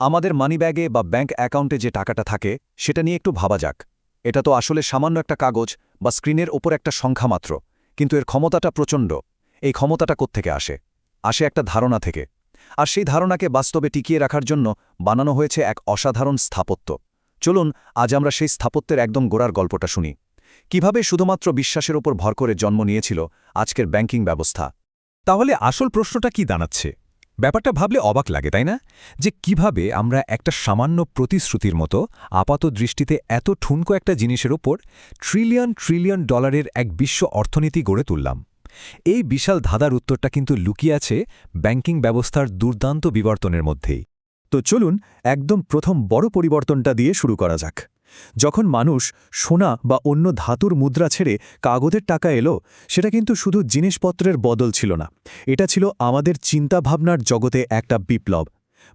আমাদের মানিব্যাগে বা ব্যাংক অ্যাকাউন্টে যে টাকাটা থাকে সেটা নিয়ে একটু ভাবা যাক। এটা তো আসলে সামান্য একটা কাগজ বা স্ক্রিনের ওপর একটা সংখ্যা মাত্র, কিন্তু এর ক্ষমতাটা প্রচণ্ড। এই ক্ষমতাটা কোত্থেকে আসে? আসে একটা ধারণা থেকে। আর সেই ধারণাকে বাস্তবে টিকিয়ে রাখার জন্য বানানো হয়েছে এক অসাধারণ স্থাপত্য। চলুন আজ আমরা সেই স্থাপত্যের একদম গোড়ার গল্পটা শুনি। কিভাবে শুধুমাত্র বিশ্বাসের ওপর ভর করে জন্ম নিয়েছিল আজকের ব্যাংকিং ব্যবস্থা। তাহলে আসল প্রশ্নটা কি দাঁড়াচ্ছে? ব্যাপারটা ভাবলে অবাক লাগে, তাই না? যে কিভাবে আমরা একটা সামান্য প্রতিশ্রুতির মতো আপাত দৃষ্টিতে এত ঠুনকো একটা জিনিসের ওপর ট্রিলিয়ন ট্রিলিয়ন ডলারের এক বিশ্ব অর্থনীতি গড়ে তুললাম। এই বিশাল ধাঁধার উত্তরটা কিন্তু লুকিয়ে আছে ব্যাংকিং ব্যবস্থার দুর্দান্ত বিবর্তনের মধ্যেই। তো চলুন একদম প্রথম বড় পরিবর্তনটা দিয়ে শুরু করা যাক। যখন মানুষ সোনা বা অন্য ধাতুর মুদ্রা ছেড়ে কাগজের টাকা এলো, সেটা কিন্তু শুধু জিনিসপত্রের বদল ছিল না, এটা ছিল আমাদের চিন্তাভাবনার জগতে একটা বিপ্লব।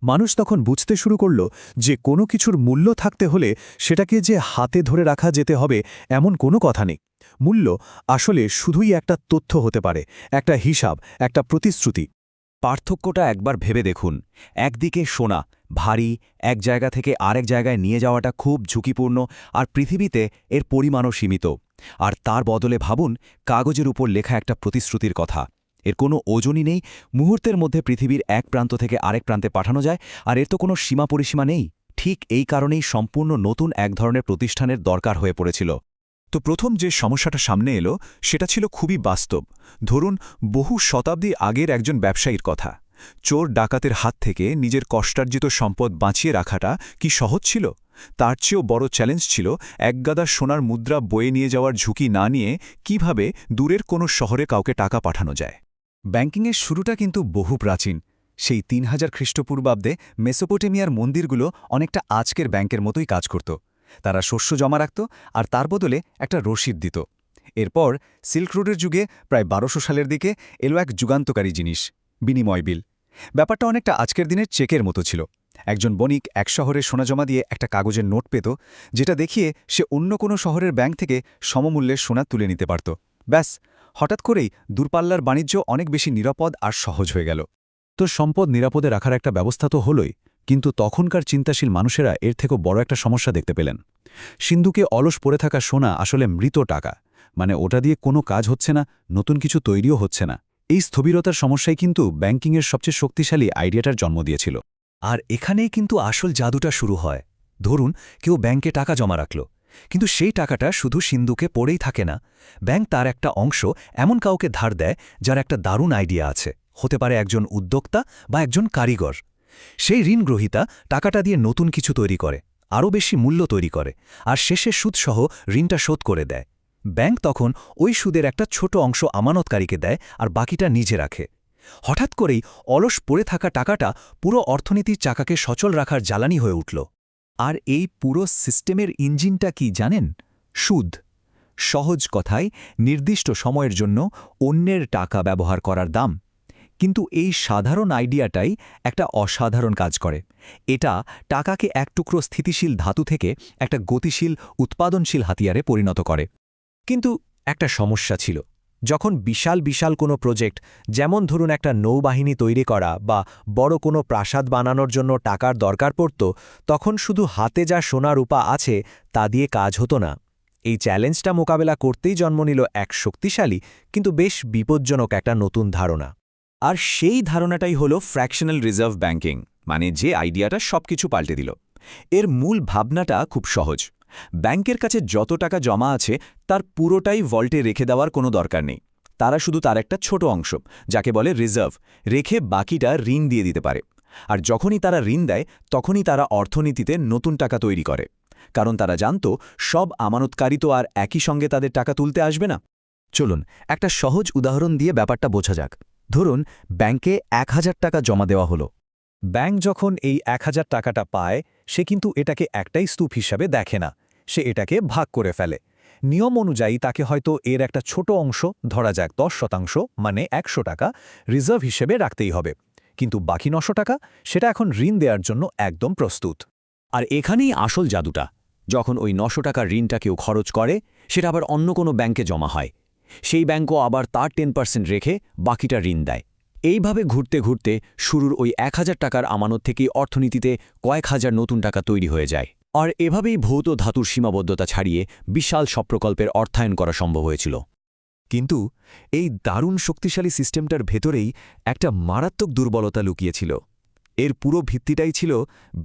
মানুষ তখন বুঝতে শুরু করল যে কোনো কিছুর মূল্য থাকতে হলে সেটাকে যে হাতে ধরে রাখা যেতে হবে এমন কোনো কথা নেই। মূল্য আসলে শুধুই একটা তথ্য হতে পারে, একটা হিসাব, একটা প্রতিশ্রুতি। পার্থক্যটা একবার ভেবে দেখুন। একদিকে সোনা ভারী, এক জায়গা থেকে আরেক জায়গায় নিয়ে যাওয়াটা খুব ঝুঁকিপূর্ণ, আর পৃথিবীতে এর পরিমাণও সীমিত। আর তার বদলে ভাবুন কাগজের উপর লেখা একটা প্রতিশ্রুতির কথা। এর কোনো ওজনই নেই, মুহূর্তের মধ্যে পৃথিবীর এক প্রান্ত থেকে আরেক প্রান্তে পাঠানো যায়, আর এর তো কোনো সীমা পরিসীমা নেই। ঠিক এই কারণেই সম্পূর্ণ নতুন এক ধরনের প্রতিষ্ঠানের দরকার হয়ে পড়েছিল। তো প্রথম যে সমস্যাটা সামনে এলো সেটা ছিল খুবই বাস্তব। ধরুন বহু শতাব্দী আগের একজন ব্যবসায়ীর কথা। চোর ডাকাতের হাত থেকে নিজের কষ্টার্জিত সম্পদ বাঁচিয়ে রাখাটা কি সহজ ছিল? তার চেয়েও বড় চ্যালেঞ্জ ছিল একগাদা সোনার মুদ্রা বয়ে নিয়ে যাওয়ার ঝুঁকি না নিয়ে কিভাবে দূরের কোনো শহরে কাউকে টাকা পাঠানো যায়। ব্যাংকিংয়ের শুরুটা কিন্তু বহু প্রাচীন। সেই ৩০০০ খ্রিস্টপূর্বাব্দে মেসোপটেমিয়ার মন্দিরগুলো অনেকটা আজকের ব্যাংকের মতোই কাজ করত। তারা শস্য জমা রাখত আর তার বদলে একটা রসিদ দিত। এরপর সিল্ক রোডের যুগে প্রায় ১২০০ সালের দিকে এলো এক যুগান্তকারী জিনিস, বিনিময় বিল। ব্যাপারটা অনেকটা আজকের দিনের চেকের মতো ছিল। একজন বণিক এক শহরে সোনা জমা দিয়ে একটা কাগজের নোট পেত, যেটা দেখিয়ে সে অন্য কোনো শহরের ব্যাংক থেকে সমমূল্যের সোনা তুলে নিতে পারত। ব্যাস, হঠাৎ করেই দূরপাল্লার বাণিজ্য অনেক বেশি নিরাপদ আর সহজ হয়ে গেল। তো সম্পদ নিরাপদে রাখার একটা ব্যবস্থা তো হলোই, কিন্তু তখনকার চিন্তাশীল মানুষেরা এর থেকেও বড় একটা সমস্যা দেখতে পেলেন। সিন্ধুকে অলস পড়ে থাকা সোনা আসলে মৃত টাকা, মানে ওটা দিয়ে কোনো কাজ হচ্ছে না, নতুন কিছু তৈরিও হচ্ছে না। এই স্থবিরতার সমস্যাই কিন্তু ব্যাংকিংয়ের সবচেয়ে শক্তিশালী আইডিয়াটার জন্ম দিয়েছিল। আর এখানেই কিন্তু আসল জাদুটা শুরু হয়। ধরুন কেউ ব্যাংকে টাকা জমা রাখল, কিন্তু সেই টাকাটা শুধু সিন্ধুকে পড়েই থাকে না। ব্যাংক তার একটা অংশ এমন কাউকে ধার দেয় যার একটা দারুণ আইডিয়া আছে, হতে পারে একজন উদ্যোক্তা বা একজন কারিগর। সেই ঋণগ্রহীতা টাকাটা দিয়ে নতুন কিছু তৈরি করে, আরও বেশি মূল্য তৈরি করে, আর শেষে সুদসহ ঋণটা শোধ করে দেয়। ব্যাংক তখন ওই সুদের একটা ছোট অংশ আমানতকারীকে দেয় আর বাকিটা নিজে রাখে। হঠাৎ করেই অলস পড়ে থাকা টাকাটা পুরো অর্থনীতির চাকাকে সচল রাখার জ্বালানি হয়ে উঠল। আর এই পুরো সিস্টেমের ইঞ্জিনটা কি জানেন? সুদ। সহজ কথায় নির্দিষ্ট সময়ের জন্য অন্যের টাকা ব্যবহার করার দাম। কিন্তু এই সাধারণ আইডিয়াটাই একটা অসাধারণ কাজ করে। এটা টাকাকে এক টুকরো স্থিতিশীল ধাতু থেকে একটা গতিশীল, উৎপাদনশীল হাতিয়ারে পরিণত করে। কিন্তু একটা সমস্যা ছিল। যখন বিশাল বিশাল কোনো প্রজেক্ট, যেমন ধরুন একটা নৌবাহিনী তৈরি করা বা বড় কোনো প্রাসাদ বানানোর জন্য টাকার দরকার পড়ত, তখন শুধু হাতে যা সোনা রূপা আছে তা দিয়ে কাজ হতো না। এই চ্যালেঞ্জটা মোকাবেলা করতেই জন্ম নিল এক শক্তিশালী কিন্তু বেশ বিপজ্জনক একটা নতুন ধারণা। আর সেই ধারণাটাই হলো ফ্র্যাকশনাল রিজার্ভ ব্যাংকিং, মানে যে আইডিয়াটা সবকিছু পাল্টে দিল। এর মূল ভাবনাটা খুব সহজ। ব্যাংকের কাছে যত টাকা জমা আছে তার পুরোটাই ভল্টে রেখে দেওয়ার কোনো দরকার নেই। তারা শুধু তার একটা ছোট অংশ, যাকে বলে রিজার্ভ, রেখে বাকিটা ঋণ দিয়ে দিতে পারে। আর যখনই তারা ঋণ দেয় তখনই তারা অর্থনীতিতে নতুন টাকা তৈরি করে, কারণ তারা জানত সব আমানতকারী তো আর একই সঙ্গে তাদের টাকা তুলতে আসবে না। চলুন একটা সহজ উদাহরণ দিয়ে ব্যাপারটা বোঝা যাক। ধরুন ব্যাংকে ১,০০০ টাকা জমা দেওয়া হলো। ব্যাংক যখন এই ১,০০০ টাকাটা পায়, সে কিন্তু এটাকে একটাই স্তূপ হিসাবে দেখে না, সে এটাকে ভাগ করে ফেলে। নিয়ম অনুযায়ী তাকে হয়তো এর একটা ছোট অংশ, ধরা যাক ১০%, মানে ১০০ টাকা, রিজার্ভ হিসেবে রাখতেই হবে। কিন্তু বাকি ৯০০ টাকা সেটা এখন ঋণ দেওয়ার জন্য একদম প্রস্তুত। আর এখানেই আসল জাদুটা। যখন ওই ৯০০ টাকার ঋণটা কেউ খরচ করে, সেটা আবার অন্য কোনো ব্যাংকে জমা হয়। সেই ব্যাংকও আবার তার 10% রেখে বাকিটা ঋণ দেয়। এইভাবে ঘুরতে ঘুরতে শুরুর ওই ১,০০০ টাকার আমানত থেকেই অর্থনীতিতে কয়েক হাজার নতুন টাকা তৈরি হয়ে যায়। আর এভাবেই ভৌত ধাতুর সীমাবদ্ধতা ছাড়িয়ে বিশাল সব প্রকল্পের অর্থায়ন করা সম্ভব হয়েছিল। কিন্তু এই দারুণ শক্তিশালী সিস্টেমটার ভেতরেই একটা মারাত্মক দুর্বলতা লুকিয়েছিল। এর পুরো ভিত্তিটাই ছিল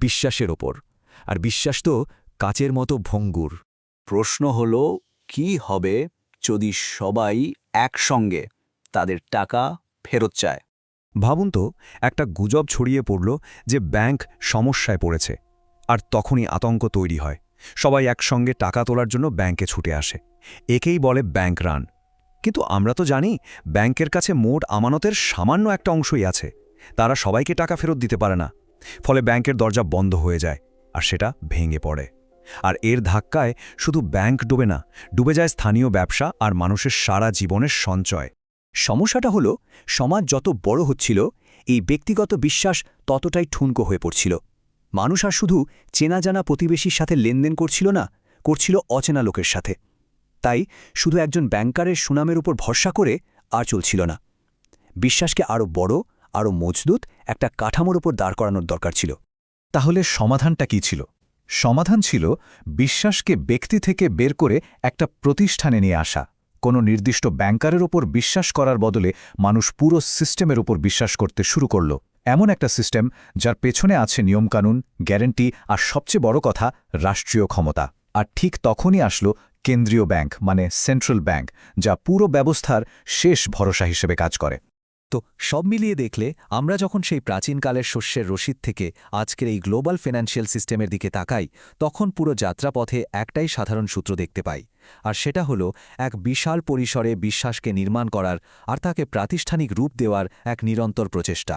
বিশ্বাসের ওপর, আর বিশ্বাস তো কাচের মতো ভঙ্গুর। প্রশ্ন হল, কি হবে যদি সবাই একসঙ্গে তাদের টাকা ফেরত চায়? ভাবুন তো, একটা গুজব ছড়িয়ে পড়ল যে ব্যাংক সমস্যায় পড়েছে, আর তখনই আতঙ্ক তৈরি হয়। সবাই একসঙ্গে টাকা তোলার জন্য ব্যাংকে ছুটে আসে। একেই বলে ব্যাংক রান। কিন্তু আমরা তো জানি ব্যাংকের কাছে মোট আমানতের সামান্য একটা অংশই আছে। তারা সবাইকে টাকা ফেরত দিতে পারে না। ফলে ব্যাংকের দরজা বন্ধ হয়ে যায়, আর সেটা ভেঙে পড়ে। আর এর ধাক্কায় শুধু ব্যাংক ডুবে না, ডুবে যায় স্থানীয় ব্যবসা আর মানুষের সারা জীবনের সঞ্চয়। সমস্যাটা হলো, সমাজ যত বড় হচ্ছিল, এই ব্যক্তিগত বিশ্বাস ততটাই ঠুনকো হয়ে পড়ছিল। মানুষ আর শুধু চেনা জানা প্রতিবেশীর সাথে লেনদেন করছিল না, করছিল অচেনা লোকের সাথে। তাই শুধু একজন ব্যাংকারের সুনামের উপর ভরসা করে আর চলছিল না। বিশ্বাসকে আরও বড়, আরও মজবুত একটা কাঠামোর উপর দাঁড় করানোর দরকার ছিল। তাহলে সমাধানটা কি ছিল? সমাধান ছিল বিশ্বাসকে ব্যক্তি থেকে বের করে একটা প্রতিষ্ঠানে নিয়ে আসা। কোনো নির্দিষ্ট ব্যাংকারের ওপর বিশ্বাস করার বদলে মানুষ পুরো সিস্টেমের উপর বিশ্বাস করতে শুরু করল। এমন একটা সিস্টেম যার পেছনে আছে নিয়মকানুন, গ্যারান্টি আর সবচেয়ে বড় কথা রাষ্ট্রীয় ক্ষমতা। আর ঠিক তখনই আসলো কেন্দ্রীয় ব্যাংক, মানে সেন্ট্রাল ব্যাংক, যা পুরো ব্যবস্থার শেষ ভরসা হিসেবে কাজ করে। তো সব মিলিয়ে দেখলে আমরা যখন সেই প্রাচীনকালের শস্যের রসিদ থেকে আজকের এই গ্লোবাল ফিনান্সিয়াল সিস্টেমের দিকে তাকাই, তখন পুরো যাত্রাপথে একটাই সাধারণ সূত্র দেখতে পাই। আর সেটা হলো এক বিশাল পরিসরে বিশ্বাসকে নির্মাণ করার আর তাকে প্রাতিষ্ঠানিক রূপ দেওয়ার এক নিরন্তর প্রচেষ্টা।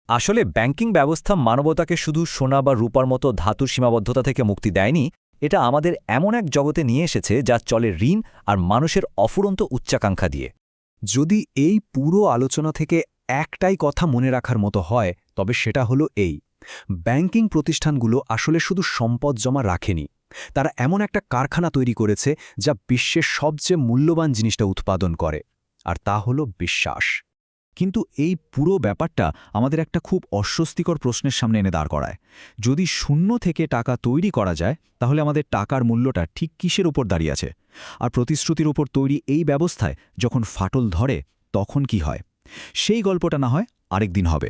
আসলে ব্যাংকিং ব্যবস্থা মানবতাকে শুধু সোনা বা রূপার মতো ধাতুর সীমাবদ্ধতা থেকে মুক্তি দেয়নি, এটা আমাদের এমন এক জগতে নিয়ে এসেছে যা চলে ঋণ আর মানুষের অফুরন্ত উচ্চাকাঙ্ক্ষা দিয়ে। যদি এই পুরো আলোচনা থেকে একটাই কথা মনে রাখার মতো হয়, তবে সেটা হলো এই: ব্যাংকিং প্রতিষ্ঠানগুলো আসলে শুধু সম্পদ জমা রাখেনি, তারা এমন একটা কারখানা তৈরি করেছে যা বিশ্বের সবচেয়ে মূল্যবান জিনিসটা উৎপাদন করে, আর তা হলো বিশ্বাস। কিন্তু এই পুরো ব্যাপারটা আমাদের একটা খুব অস্বস্তিকর প্রশ্নের সামনে এনে দাঁড় করায়। যদি শূন্য থেকে টাকা তৈরি করা যায়, তাহলে আমাদের টাকার মূল্যটা ঠিক কিসের উপর দাঁড়িয়ে আছে? আর প্রতিশ্রুতির উপর তৈরি এই ব্যবস্থায় যখন ফাটল ধরে, তখন কি হয়? সেই গল্পটা না হয় আরেকদিন হবে।